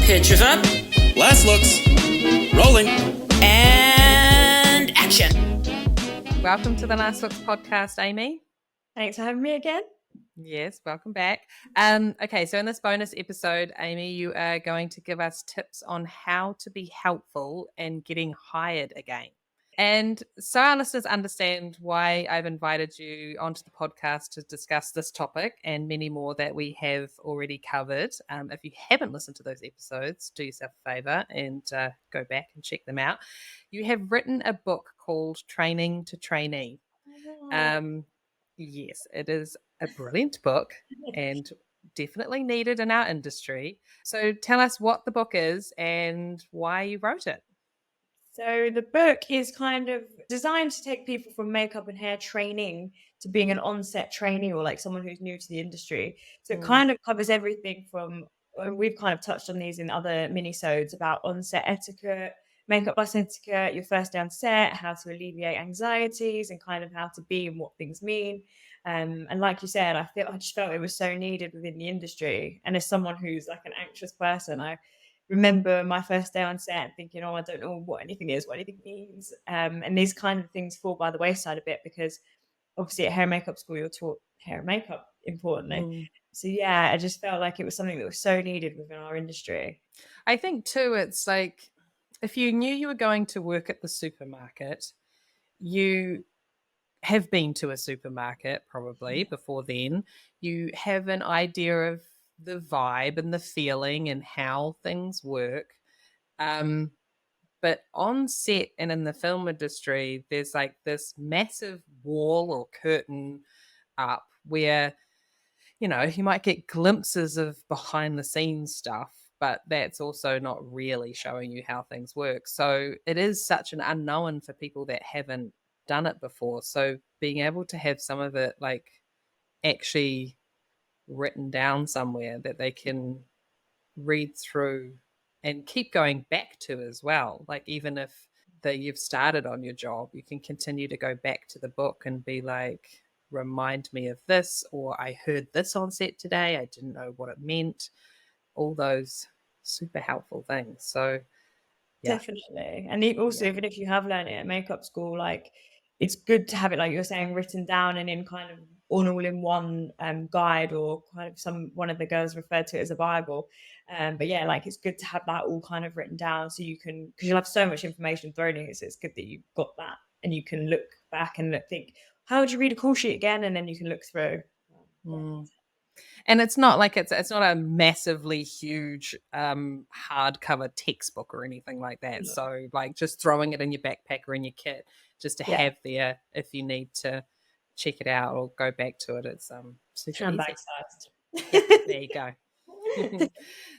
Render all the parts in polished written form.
Pictures up. Last looks. Rolling. And action. Welcome to the Last Looks podcast, Amy. Thanks for having me again. Yes, welcome back. Okay, so in this bonus episode, Amy, you are going to give us tips on how to be helpful in getting hired again. And so our listeners understand why I've invited you onto the podcast to discuss this topic and many more that we have already covered. If you haven't listened to those episodes, do yourself a favor and go back and check them out. You have written a book called Training to Trainee. Yes, it is a brilliant book and definitely needed in our industry. So tell us what the book is and why you wrote it. So the book is kind of designed to take people from makeup and hair training to being an on-set trainee or like someone who's new to the industry. So it kind of covers everything from, we've kind of touched on these in other minisodes about on-set etiquette, makeup plus etiquette, your first day on set, how to alleviate anxieties and kind of how to be and what things mean. And like you said, I just felt it was so needed within the industry. And as someone who's like an anxious person, I remember my first day on set thinking, I don't know what anything is, what anything means. And these kind of things fall by the wayside a bit because obviously at hair and makeup school, you're taught hair and makeup importantly. So yeah, I just felt like it was something that was so needed within our industry. I think too, it's like if you knew you were going to work at the supermarket, you have been to a supermarket probably before then. You have an idea of the vibe and the feeling and how things work. But on set and in the film industry, there's like this massive wall or curtain up where, you know, you might get glimpses of behind the scenes stuff, but that's also not really showing you how things work. So it is such an unknown for people that haven't done it before. So being able to have some of it like actually written down somewhere that they can read through and keep going back to as well. Like even if you've started on your job, you can continue to go back to the book and be like, remind me of this, or I heard this on set today, I didn't know what it meant. All those super helpful things. So yeah. Definitely. And also, even if you have learned it at makeup school, like it's good to have it, like you're saying, written down and in kind of all in one guide, or kind of one of the girls referred to it as a Bible. But yeah, like it's good to have that all kind of written down so you can, because you'll have so much information thrown in it. So it's good that you've got that and you can look back and think, how would you read a call sheet again? And then you can look through. And it's not like it's not a massively huge hardcover textbook or anything like that. No. So like just throwing it in your backpack or in your kit just to have there if you need to check it out or go back to it. It's super easy. There you go.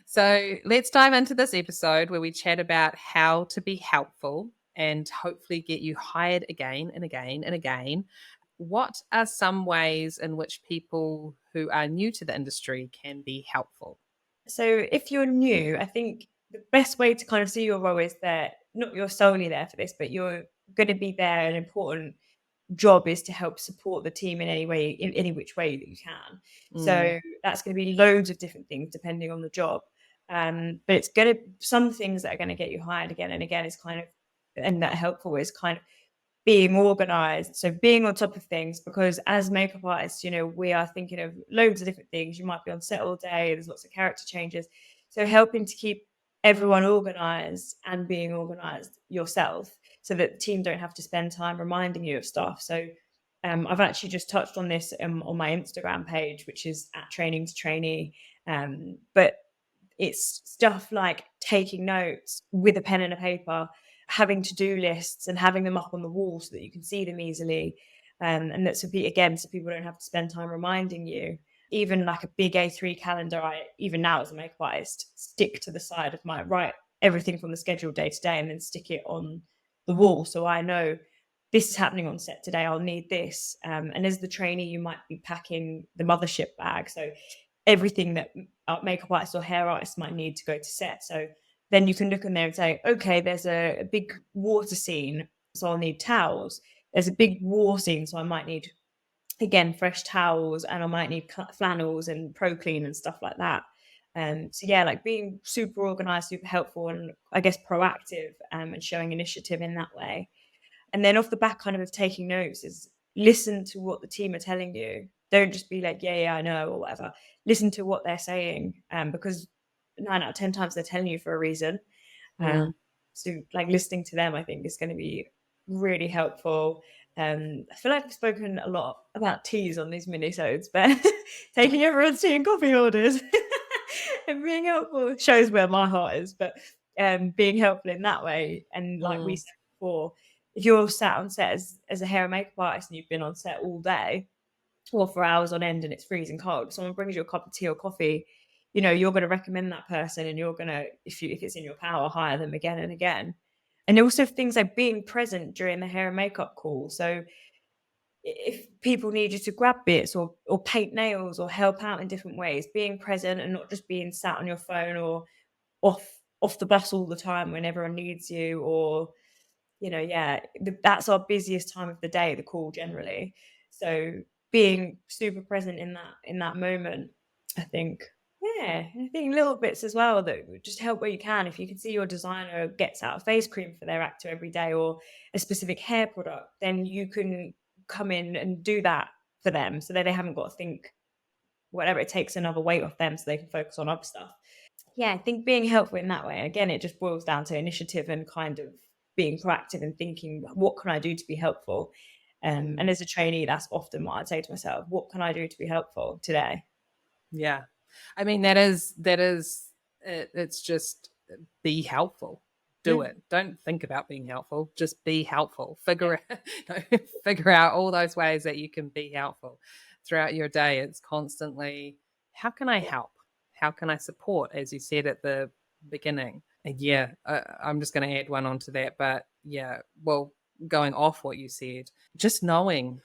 So let's dive into this episode where we chat about how to be helpful and hopefully get you hired again and again and again. What are some ways in which people who are new to the industry can be helpful? So if you're new, I think the best way to kind of see your role is that not you're solely there for this, but you're going to be there. An important job is to help support the team in any way, in any which way that you can. So that's going to be loads of different things depending on the job. But it's going to, some things that are going to get you hired again and again is kind of, and that helpful is kind of being organized. So being on top of things, because as makeup artists, you know, we are thinking of loads of different things. You might be on set all day. There's lots of character changes. So helping to keep everyone organized and being organized yourself so that the team don't have to spend time reminding you of stuff. So I've actually just touched on this on my Instagram page, which is at Training to Trainee. But it's stuff like taking notes with a pen and a paper, having to-do lists and having them up on the wall so that you can see them easily. And that's so people don't have to spend time reminding you. Even like a big A3 calendar, I, even now as a makeup artist, stick to the side of write everything from the schedule day to day and then stick it on the wall. So I know this is happening on set today, I'll need this. And as the trainee, you might be packing the mothership bag. So everything that makeup artists or hair artists might need to go to set. So then you can look in there and say, okay, there's a big water scene, so I'll need towels. There's a big war scene, so I might need, again, fresh towels, and I might need flannels and pro clean and stuff like that. So yeah, like being super organized, super helpful, and I guess proactive, and showing initiative in that way. And then off the back kind of taking notes is listen to what the team are telling you. Don't just be like, yeah, I know, or whatever. Listen to what they're saying, because 9 out of 10 times they're telling you for a reason. Mm. So like listening to them, I think is going to be really helpful. I feel like I've spoken a lot about teas on these minisodes, but taking everyone's tea and coffee orders and being helpful shows where my heart is. But being helpful in that way, and like we said before, if you're sat on set as a hair and makeup artist and you've been on set all day or for hours on end and it's freezing cold, someone brings you a cup of tea or coffee, you're going to recommend that person, and you're going to, if it's in your power, hire them again and again. And also things like being present during the hair and makeup call. So if people need you to grab bits or paint nails or help out in different ways, being present and not just being sat on your phone or off the bus all the time when everyone needs you, or that's our busiest time of the day, the call generally. So being super present in that moment, I think. Yeah, I think little bits as well that would just help where you can. If you can see your designer gets out a face cream for their actor every day, or a specific hair product, then you can come in and do that for them, so that they haven't got to think whatever, it takes another weight off them so they can focus on other stuff. Yeah, I think being helpful in that way, again, it just boils down to initiative and kind of being proactive and thinking, what can I do to be helpful? And as a trainee, that's often what I'd say to myself, what can I do to be helpful today? Yeah. I mean, it's just be helpful. Do it. Don't think about being helpful. Just be helpful. Figure out all those ways that you can be helpful throughout your day. It's constantly, how can I help? How can I support? As you said at the beginning. And yeah, I'm just going to add one onto that. But yeah, well, going off what you said, just knowing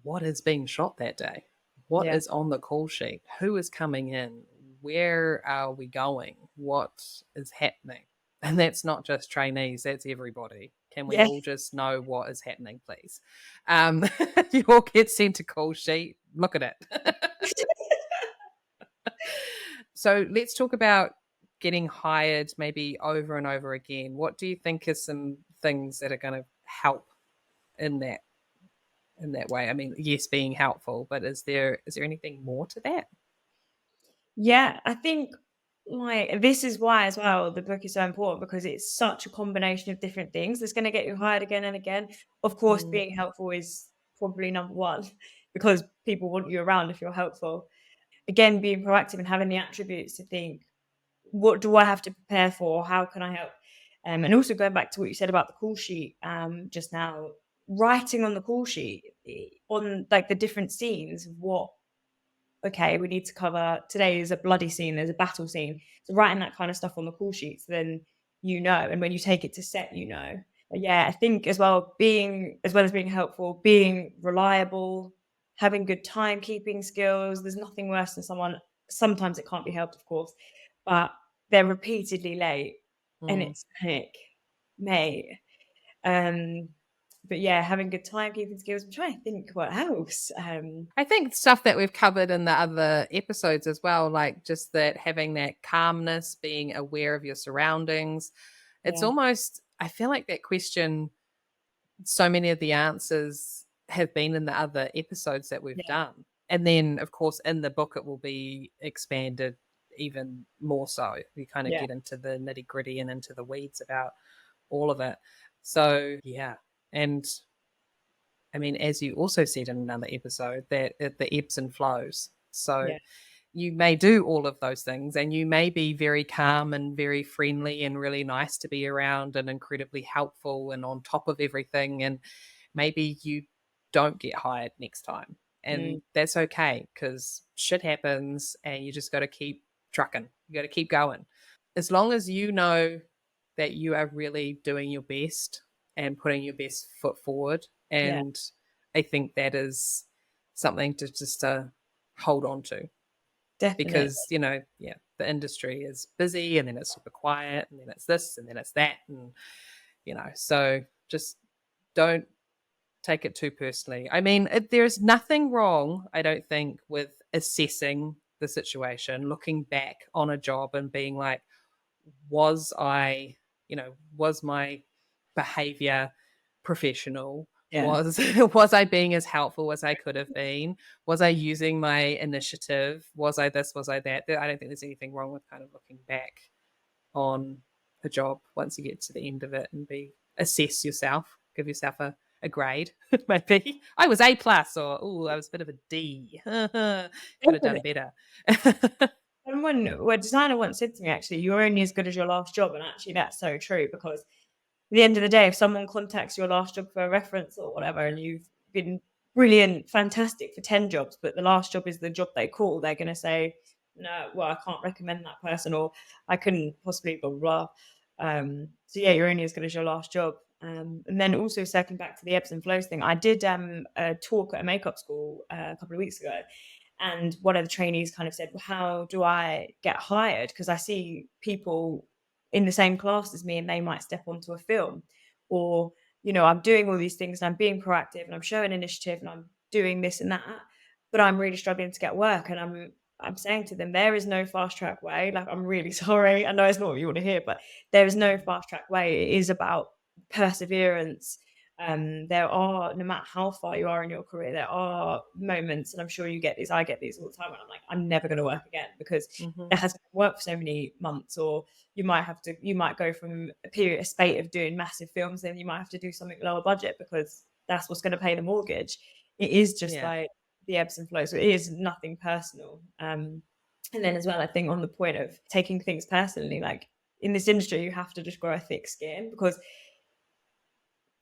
what is being shot that day, what is on the call sheet, who is coming in, where are we going, what is happening. And that's not just trainees, that's everybody. Can we all just know what is happening, please? You all get sent a call sheet, look at it. So let's talk about getting hired maybe over and over again. What do you think is some things that are going to help in that way? I mean, yes, being helpful, but is there anything more to that? Yeah, I think like this is why as well the book is so important, because it's such a combination of different things that's going to get you hired again and again. Of course, being helpful is probably number one because people want you around if you're helpful. Again, being proactive and having the attributes to think, what do I have to prepare for? How can I help? And also going back to what you said about the call sheet just now, writing on the call sheet on like the different scenes of what, okay, we need to cover today is a bloody scene, there's a battle scene. So writing that kind of stuff on the call sheets, then and when you take it to set, But yeah, I think as well as being helpful, being reliable, having good timekeeping skills. There's nothing worse than someone, sometimes it can't be helped, of course, but they're repeatedly late and it's like, mate. But yeah, having good timekeeping skills. I'm trying to think what else. I think stuff that we've covered in the other episodes as well, like just that having that calmness, being aware of your surroundings. It's almost, I feel like that question, so many of the answers have been in the other episodes that we've done. And then, of course, in the book, it will be expanded even more so. You kind of get into the nitty gritty and into the weeds about all of it. So, yeah. And I mean, as you also said in another episode, that the ebbs and flows. So you may do all of those things and you may be very calm and very friendly and really nice to be around and incredibly helpful and on top of everything. And maybe you don't get hired next time. And that's okay, because shit happens and you just got to keep trucking. You got to keep going. As long as you know that you are really doing your best and putting your best foot forward. And I think that is something to just hold on to. Definitely. Because, the industry is busy and then it's super quiet and then it's this and then it's that. And, so just don't take it too personally. I mean, there's nothing wrong, I don't think, with assessing the situation, looking back on a job and being like, was I, was my behavior professional? Yeah. Was I being as helpful as I could have been? Was I using my initiative? Was I this? Was I that? I don't think there's anything wrong with kind of looking back on a job once you get to the end of it and assess yourself, give yourself a grade. Maybe I was A plus, or I was a bit of a D. Could have done better. Someone, a designer once said to me, actually, you're only as good as your last job. And actually, that's so true, because at the end of the day, if someone contacts your last job for a reference or whatever, and you've been brilliant, fantastic for 10 jobs, but the last job is the job they call, they're going to say, no, well, I can't recommend that person, or I couldn't possibly, blah, blah, blah. So yeah, you're only as good as your last job. And then also circling back to the ebbs and flows thing, I did a talk at a makeup school a couple of weeks ago. And one of the trainees kind of said, well, how do I get hired? Because I see people in the same class as me and they might step onto a film, or, I'm doing all these things and I'm being proactive and I'm showing initiative and I'm doing this and that, but I'm really struggling to get work. And I'm saying to them, there is no fast track way. Like, I'm really sorry. I know it's not what you want to hear, but there is no fast track way. It is about perseverance. There are, no matter how far you are in your career, there are moments, and I'm sure you get these, I get these all the time, and I'm like, I'm never going to work again because it hasn't worked for so many months. Or you might go from a spate of doing massive films, then you might have to do something lower budget because that's what's going to pay the mortgage. It is just like the ebbs and flows. So it is nothing personal. And then as well, I think on the point of taking things personally, like in this industry, you have to just grow a thick skin, because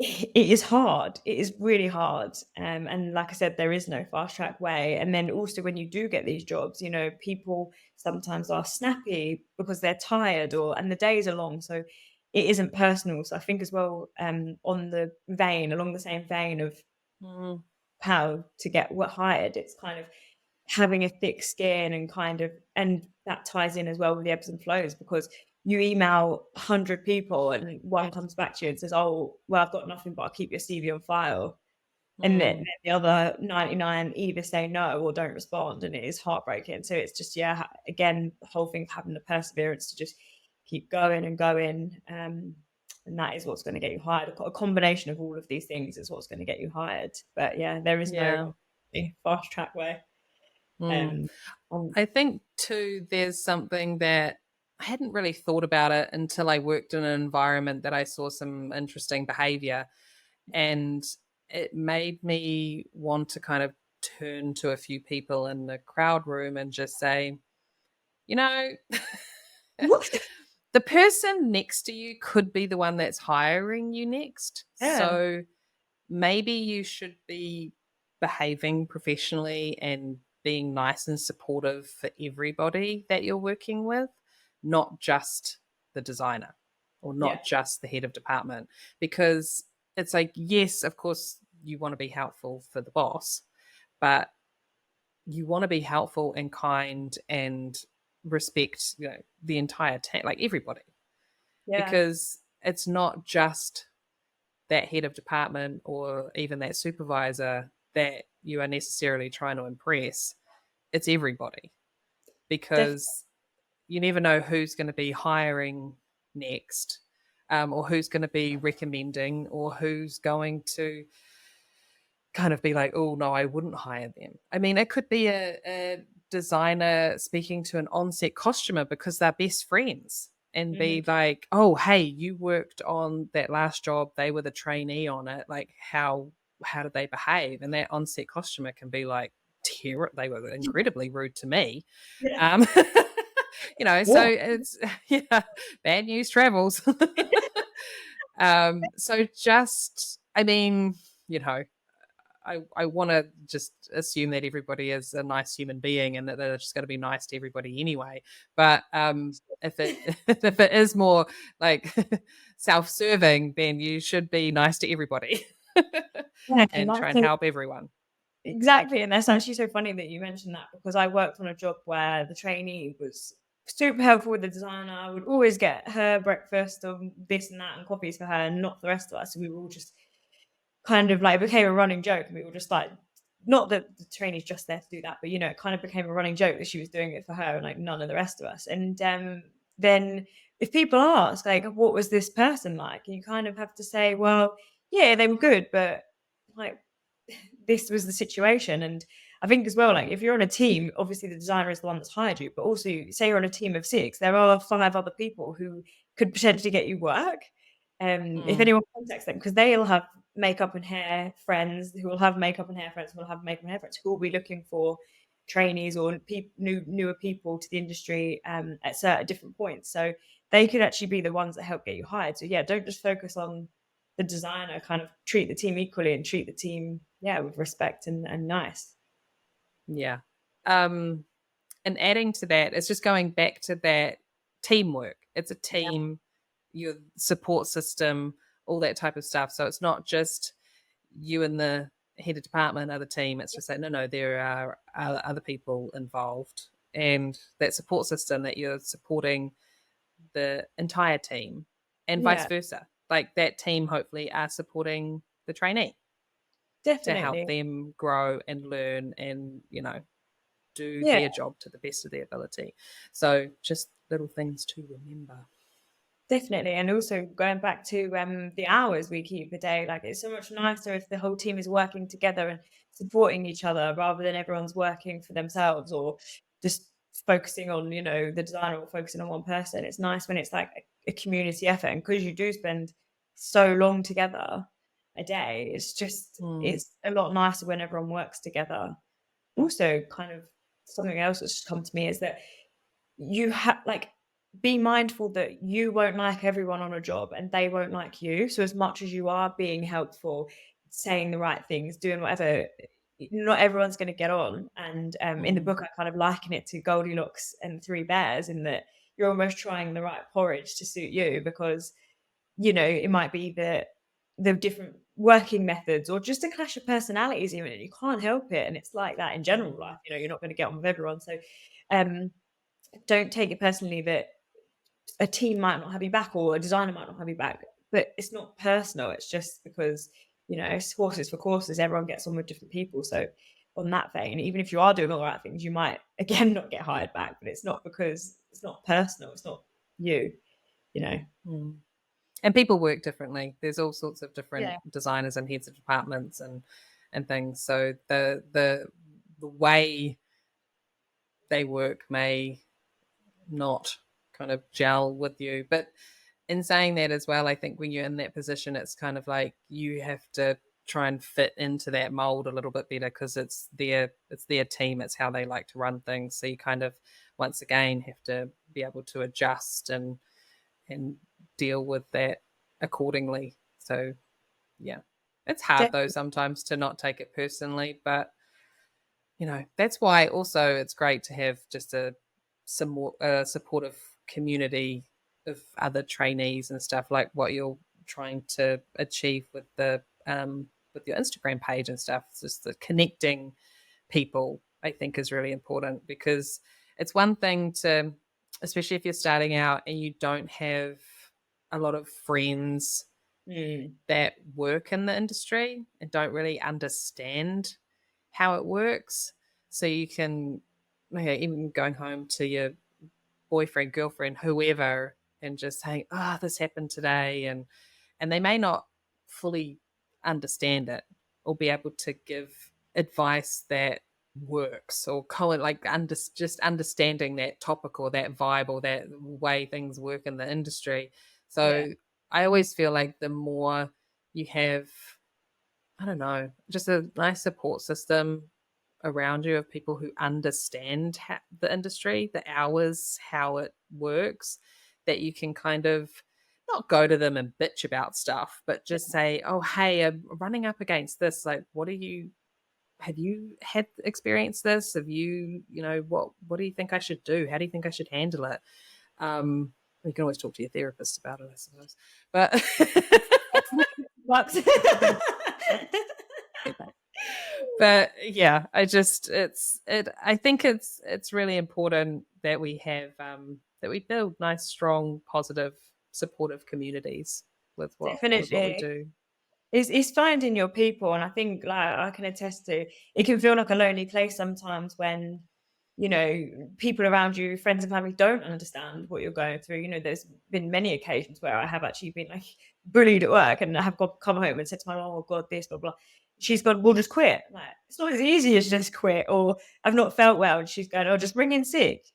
it is hard. It is really hard. And like I said, there is no fast track way. And then also when you do get these jobs, people sometimes are snappy because they're tired, and the days are long. So it isn't personal. So I think as well, along the same vein of how to get hired, it's kind of having a thick skin, and that ties in as well with the ebbs and flows, because you email 100 people and one comes back to you and says, oh, well, I've got nothing, but I'll keep your CV on file. And then the other 99 either say no or don't respond, and it is heartbreaking. So it's just, again, the whole thing of having the perseverance to just keep going and going. And that is what's going to get you hired. A combination of all of these things is what's going to get you hired. But there is no fast track way. I think too, there's something that I hadn't really thought about it until I worked in an environment that I saw some interesting behavior, and it made me want to kind of turn to a few people in the crowd room and just say, the person next to you could be the one that's hiring you next. Yeah. So maybe you should be behaving professionally and being nice and supportive for everybody that you're working with, not just the designer or not just the head of department. Because it's like, yes, of course, you want to be helpful for the boss, but you want to be helpful and kind and respect the entire team, like everybody. Because it's not just that head of department or even that supervisor that you are necessarily trying to impress. It's everybody, because you never know who's going to be hiring next, or who's going to be recommending, or who's going to kind of be like, oh no, I wouldn't hire them. I mean, it could be a designer speaking to an on-set costumer because they're best friends, and be like, oh, hey, you worked on that last job, they were the trainee on it, like how did they behave? And that on-set costumer can be like, they were incredibly rude to me. So it's bad news travels. So just, I mean, I want to just assume that everybody is a nice human being and that they're just going to be nice to everybody anyway. But if it is more like self-serving, then you should be nice to everybody and try and help everyone. Exactly. And that's actually so funny that you mentioned that, because I worked on a job where the trainee was super helpful with the designer. I would always get her breakfast or this and that and coffees for her, and not the rest of us. So we were all just kind of like, it became a running joke, and we were just like not that the trainee's just there to do that, but it kind of became a running joke that she was doing it for her and like none of the rest of us. And then if people ask like, what was this person like? And you kind of have to say, well, yeah, they were good, but like this was the situation. And I think as well, like if you're on a team, obviously the designer is the one that's hired you, but also say you're on a team of 6, there are 5 other people who could potentially get you work. If anyone contacts them, because they'll have makeup and hair friends who will have makeup and hair friends who will have makeup and hair friends who will be looking for trainees or newer people to the industry at certain different points. So they could actually be the ones that help get you hired. So yeah, don't just focus on the designer, kind of treat the team equally and treat the team, with respect and nice. Yeah. And adding to that, it's just going back to that teamwork. It's a team, your support system, all that type of stuff. So it's not just you and the head of department, other team. It's just like, no, there are other people involved. And that support system that you're supporting the entire team and vice versa. Like that team hopefully are supporting the trainee. Definitely. To help them grow and learn and, do their job to the best of their ability. So just little things to remember. Definitely. And also going back to the hours we keep a day, like it's so much nicer if the whole team is working together and supporting each other rather than everyone's working for themselves or just focusing on, the designer or focusing on one person. It's nice when it's like a community effort. And because you do spend so long together a day, it's just, it's a lot nicer when everyone works together. Also, kind of something else that's just come to me is that you have be mindful that you won't like everyone on a job and they won't like you. So as much as you are being helpful, saying the right things, doing whatever, not everyone's going to get on. And in the book, I kind of liken it to Goldilocks and 3 Bears in that you're almost trying the right porridge to suit you because, it might be that the different working methods or just a clash of personalities even, and you can't help it. And it's like that in general life, you're not going to get on with everyone. So don't take it personally that a team might not have you back or a designer might not have you back, but it's not personal. It's just because, it's horses for courses. Everyone gets on with different people. So on that vein, even if you are doing all the right things, you might again not get hired back, but it's not because it's not personal. It's not you. And people work differently. There's all sorts of different designers and heads of departments and things. So the way they work may not kind of gel with you. But in saying that as well, I think when you're in that position, it's kind of like you have to try and fit into that mold a little bit better because it's their team. It's how they like to run things. So you kind of once again have to be able to adjust and deal with that accordingly. So yeah, it's hard though sometimes to not take it personally, but that's why also it's great to have just some more supportive community of other trainees and stuff like what you're trying to achieve with the with your Instagram page and stuff. It's just the connecting people I think is really important because it's one thing to, especially if you're starting out and you don't have a lot of friends that work in the industry and don't really understand how it works. So you can, even going home to your boyfriend, girlfriend, whoever, and just saying, this happened today. And they may not fully understand it or be able to give advice that works or just understanding that topic or that vibe or that way things work in the industry. So I always feel like the more you have, I don't know, just a nice support system around you of people who understand the industry, the hours, how it works, that you can kind of not go to them and bitch about stuff, but just say, oh, hey, I'm running up against this. Like, have you had experienced this? Have you, what do you think I should do? How do you think I should handle it? You can always talk to your therapist about it, I suppose. But but yeah, I think it's really important that we have that we build nice, strong, positive, supportive communities with what we do. It's finding your people, and I think, like, I can attest to, it can feel like a lonely place sometimes when, people around you, friends and family, don't understand what you're going through. There's been many occasions where I have actually been, like, bullied at work, and I have come home and said to my mom, "Oh God, this, blah, blah." She's gone, "Well, just quit." Like, it's not as easy as just quit. Or, "I've not felt well," and she's going, "Oh, just ring in sick."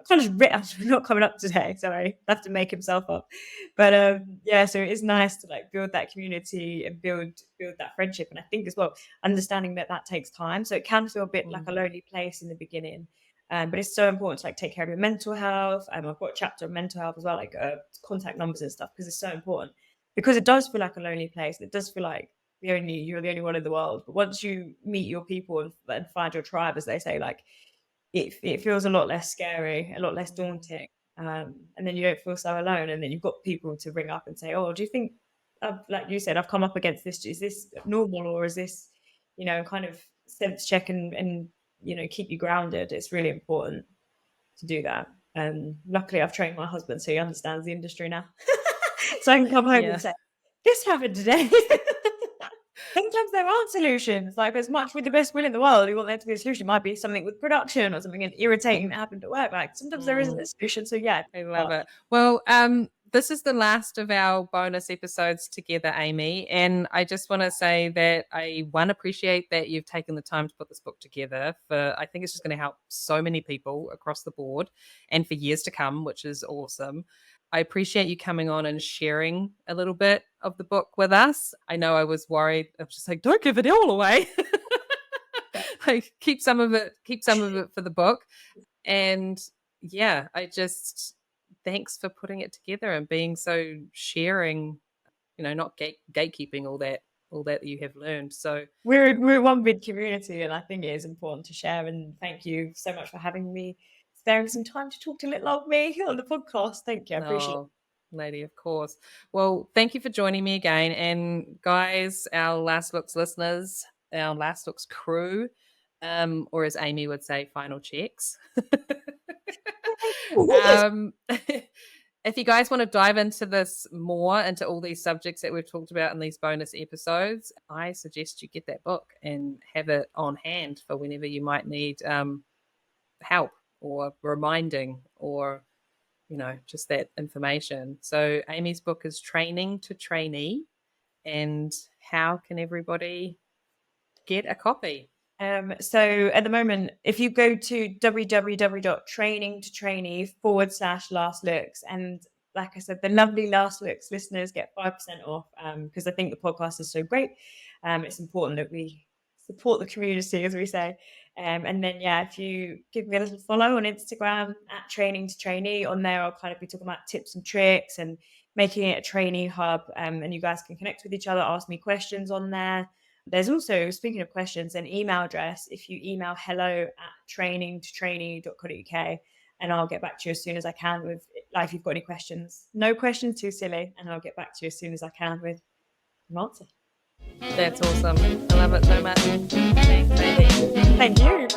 I'm not coming up today. Sorry, I have to make himself up. But yeah, so it is nice to, like, build that community and build that friendship. And I think as well, understanding that that takes time, so it can feel a bit like a lonely place in the beginning. But it's so important to, like, take care of your mental health. I've got a chapter on mental health as well, like contact numbers and stuff, because it's so important. Because it does feel like a lonely place. It does feel like you're the only one in the world. But once you meet your people and find your tribe, as they say, like, it feels a lot less scary, a lot less daunting. And then you don't feel so alone. And then you've got people to ring up and say, "Oh, do you think, like you said, I've come up against this. Is this normal, or is this, kind of sense check and keep you grounded?" It's really important to do that. Luckily, I've trained my husband, so he understands the industry now. So I can come home and say, "This happened today." Sometimes there aren't solutions. Like, as much with the best will in the world, you want there to be a solution. It might be something with production or something irritating that happened at work. Like, sometimes there isn't a solution. So yeah, I love it. Well, this is the last of our bonus episodes together, Amy. And I just want to say that I, one, appreciate that you've taken the time to put this book together. I think it's just going to help so many people across the board and for years to come, which is awesome. I appreciate you coming on and sharing a little bit of the book with us. I know I was worried. I was just like, don't give it all away. Like, keep some of it for the book. And yeah, thanks for putting it together and being so sharing, not gatekeeping all that you have learned. So we're one big community, and I think it is important to share. And thank you so much for having me, sparing some time to talk to little old me on the podcast. Thank you. I appreciate it. Lady, of course. Well, thank you for joining me again. And guys, our Last Looks listeners, our Last Looks crew, or as Amy would say, final checks. If you guys want to dive into this more, into all these subjects that we've talked about in these bonus episodes, I suggest you get that book and have it on hand for whenever you might need help or reminding or, just that information. So Amy's book is Training to Trainee. And how can everybody get a copy? So at the moment, if you go to www.trainingtotrainee.com/last looks, and like I said, the lovely Last Looks listeners get 5% off, because I think the podcast is so great. It's important that we support the community, as we say. And then, if you give me a little follow on Instagram at Training to Trainee, on there I'll kind of be talking about tips and tricks and making it a trainee hub. And you guys can connect with each other, ask me questions on there. There's also, speaking of questions, an email address. If you email hello@trainingtotrainee.co.uk, and I'll get back to you as soon as I can with, like, if you've got any questions. No questions too silly, and I'll get back to you as soon as I can with an answer. That's awesome. I love it so much. Thanks, Amy. Thank you.